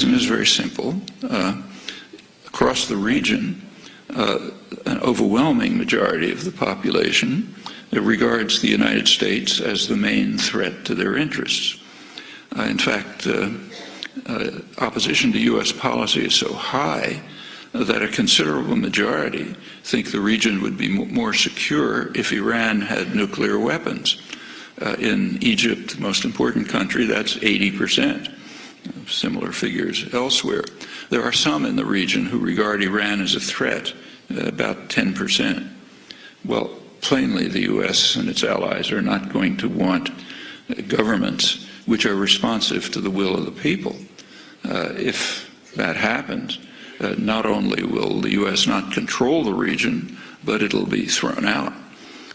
is very simple. Across the region, an overwhelming majority of the population regards the United States as the main threat to their interests. In fact, opposition to U.S. policy is so high that a considerable majority think the region would be more secure if Iran had nuclear weapons. In Egypt, the most important country, that's 80%. Similar figures elsewhere. There are some in the region who regard Iran as a threat, about 10%. Well, plainly the U.S. and its allies are not going to want governments which are responsive to the will of the people. If that happens, not only will the U.S. not control the region, but it'll be thrown out.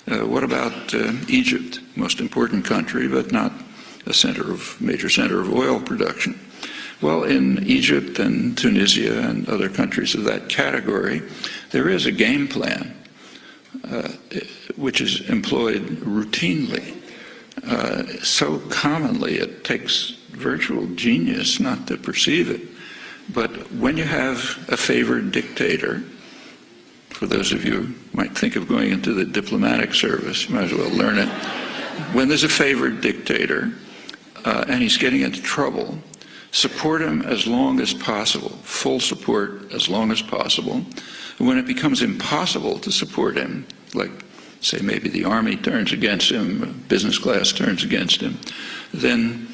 What about Egypt, most important country, but not a major center of oil production? Well, in Egypt and Tunisia and other countries of that category, there is a game plan which is employed routinely, so commonly it takes virtual genius not to perceive it. But when you have a favored dictator, for those of you who might think of going into the diplomatic service, you might as well learn it. When there's a favored dictator and he's getting into trouble, support him as long as possible, full support as long as possible. And when it becomes impossible to support him, like say maybe the army turns against him, business class turns against him, then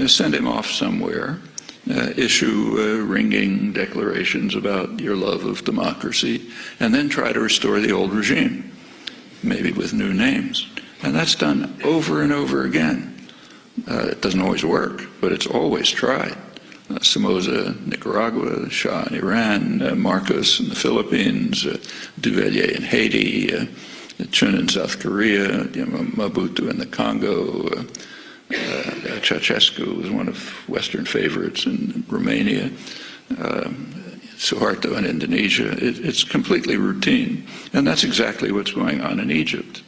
send him off somewhere, issue ringing declarations about your love of democracy, and then try to restore the old regime, maybe with new names. And that's done over and over again. It doesn't always work, but it's always tried. Somoza, Nicaragua, Shah in Iran, Marcos in the Philippines, Duvalier in Haiti, Chun in South Korea, Mobutu in the Congo, Ceausescu was one of Western favorites in Romania, Suharto in Indonesia. It's completely routine, and that's exactly what's going on in Egypt.